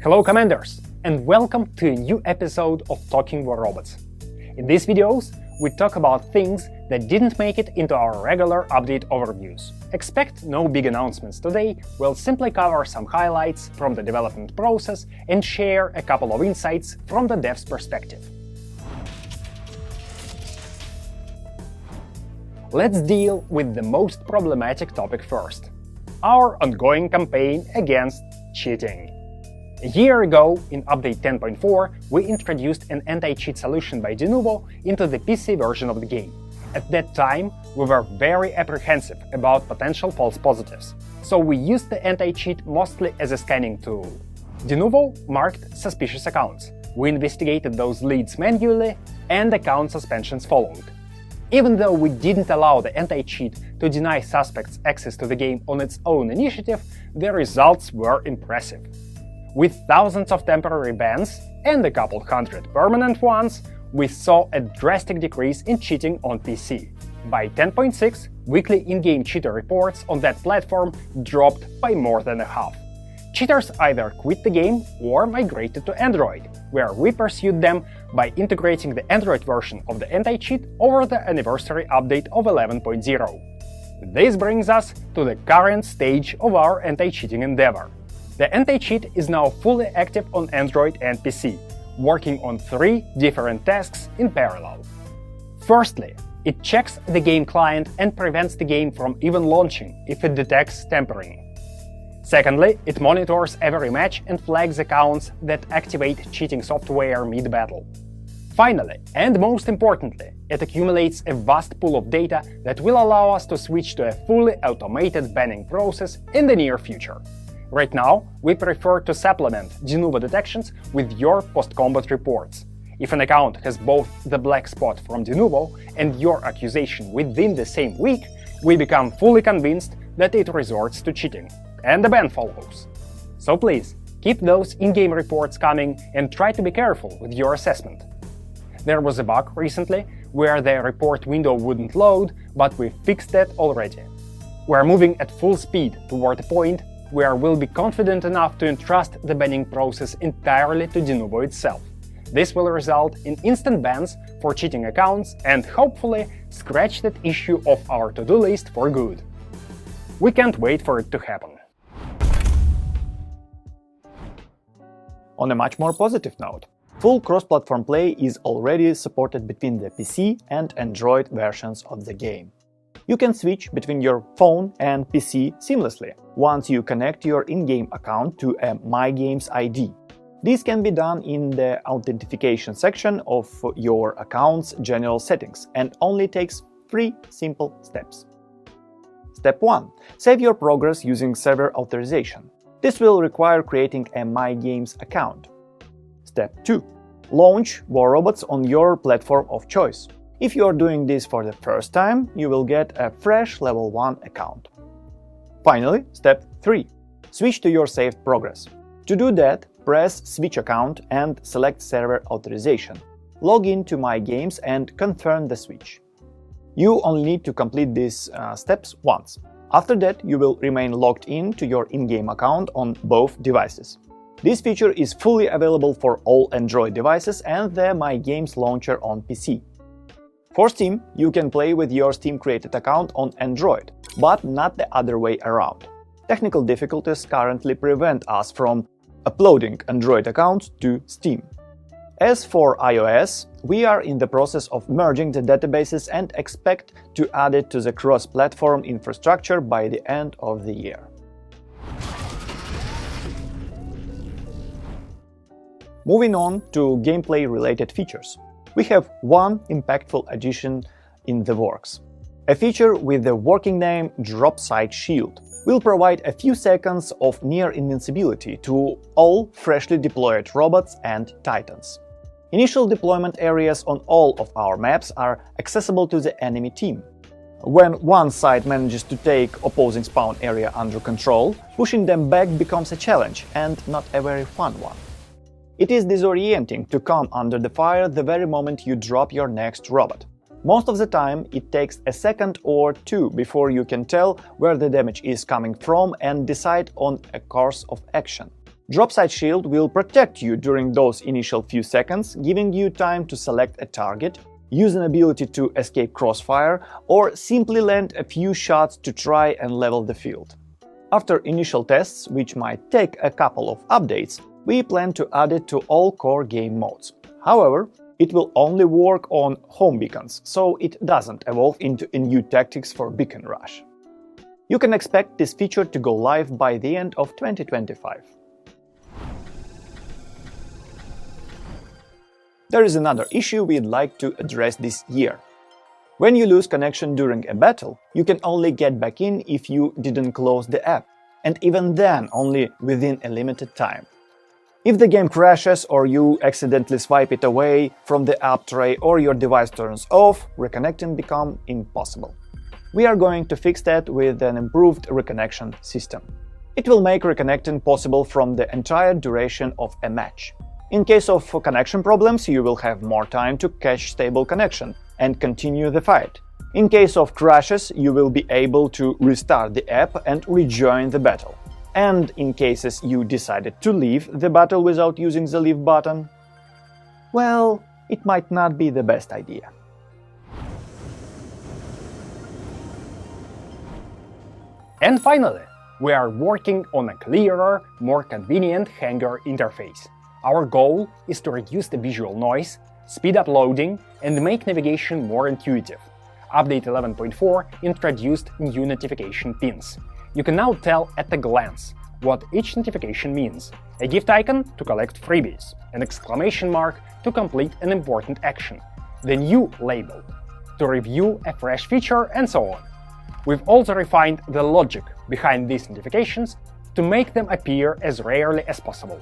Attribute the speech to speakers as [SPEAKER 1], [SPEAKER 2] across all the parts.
[SPEAKER 1] Hello Commanders, and welcome to a new episode of Talking War Robots. In these videos, we talk about things that didn't make it into our regular update overviews. Expect no big announcements today, we'll simply cover some highlights from the development process and share a couple of insights from the dev's perspective. Let's deal with the most problematic topic first: our ongoing campaign against cheating. A year ago, in Update 10.4, we introduced an anti-cheat solution by Denuvo into the PC version of the game. At that time, we were very apprehensive about potential false positives, so we used the anti-cheat mostly as a scanning tool. Denuvo marked suspicious accounts. We investigated those leads manually, and account suspensions followed. Even though we didn't allow the anti-cheat to deny suspects access to the game on its own initiative, the results were impressive. With thousands of temporary bans and a couple hundred permanent ones, we saw a drastic decrease in cheating on PC. By 10.6, weekly in-game cheater reports on that platform dropped by more than a half. Cheaters either quit the game or migrated to Android, where we pursued them by integrating the Android version of the anti-cheat over the anniversary update of 11.0. This brings us to the current stage of our anti-cheating endeavor. The anti-cheat is now fully active on Android and PC, working on 3 different tasks in parallel. Firstly, it checks the game client and prevents the game from even launching if it detects tampering. Secondly, it monitors every match and flags accounts that activate cheating software mid-battle. Finally, and most importantly, it accumulates a vast pool of data that will allow us to switch to a fully automated banning process in the near future. Right now, we prefer to supplement Denuvo detections with your post-combat reports. If an account has both the black spot from Denuvo and your accusation within the same week, we become fully convinced that it resorts to cheating, and the ban follows. So please, keep those in-game reports coming and try to be careful with your assessment. There was a bug recently where the report window wouldn't load, but we fixed that already. We're moving at full speed toward a point where we'll be confident enough to entrust the banning process entirely to Denuvo itself. This will result in instant bans for cheating accounts and hopefully scratch that issue off our to-do list for good. We can't wait for it to happen.
[SPEAKER 2] On a much more positive note, full cross-platform play is already supported between the PC and Android versions of the game. You can switch between your phone and PC seamlessly once you connect your in-game account to a My Games ID. This can be done in the authentication section of your account's general settings and only takes 3 simple steps. Step 1. Save your progress using server authorization. This will require creating a My Games account. Step 2. Launch War Robots on your platform of choice. If you are doing this for the first time, you will get a fresh Level 1 account. Finally, Step 3. Switch to your saved progress. To do that, press Switch Account and select Server Authorization. Log in to My Games and confirm the switch. You only need to complete these steps once. After that, you will remain logged in to your in-game account on both devices. This feature is fully available for all Android devices and the My Games launcher on PC. For Steam, you can play with your Steam-created account on Android, but not the other way around. Technical difficulties currently prevent us from uploading Android accounts to Steam. As for iOS, we are in the process of merging the databases and expect to add it to the cross-platform infrastructure by the end of the year. Moving on to gameplay-related features. We have one impactful addition in the works. A feature with the working name Drop Site Shield will provide a few seconds of near invincibility to all freshly deployed robots and titans. Initial deployment areas on all of our maps are accessible to the enemy team. When one side manages to take opposing spawn area under control, pushing them back becomes a challenge and not a very fun one. It is disorienting to come under the fire the very moment you drop your next robot. Most of the time, it takes a second or 2 before you can tell where the damage is coming from and decide on a course of action. Drop Side Shield will protect you during those initial few seconds, giving you time to select a target, use an ability to escape crossfire, or simply land a few shots to try and level the field. After initial tests, which might take a couple of updates, we plan to add it to all core game modes. However, it will only work on home beacons, so it doesn't evolve into a new tactics for Beacon Rush. You can expect this feature to go live by the end of 2025. There is another issue we'd like to address this year. When you lose connection during a battle, you can only get back in if you didn't close the app, and even then only within a limited time. If the game crashes or you accidentally swipe it away from the app tray or your device turns off, reconnecting becomes impossible. We are going to fix that with an improved reconnection system. It will make reconnecting possible from the entire duration of a match. In case of connection problems, you will have more time to catch stable connection and continue the fight. In case of crashes, you will be able to restart the app and rejoin the battle. And in cases you decided to leave the battle without using the leave button, well, it might not be the best idea.
[SPEAKER 1] And finally, we are working on a clearer, more convenient Hangar interface. Our goal is to reduce the visual noise, speed up loading, and make navigation more intuitive. Update 11.4 introduced new notification pins. You can now tell at a glance what each notification means: a gift icon to collect freebies, an exclamation mark to complete an important action, the new label to review a fresh feature, and so on. We've also refined the logic behind these notifications to make them appear as rarely as possible.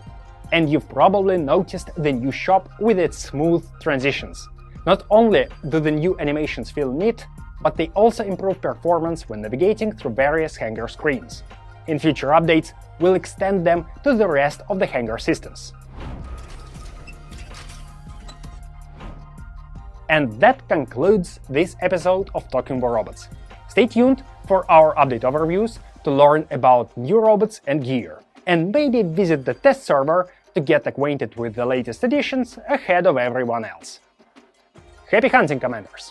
[SPEAKER 1] And you've probably noticed the new shop with its smooth transitions. Not only do the new animations feel neat, but they also improve performance when navigating through various Hangar screens. In future updates, we'll extend them to the rest of the Hangar systems. And that concludes this episode of Talking About Robots. Stay tuned for our update overviews to learn about new robots and gear, and maybe visit the test server to get acquainted with the latest additions ahead of everyone else. Happy hunting, Commanders!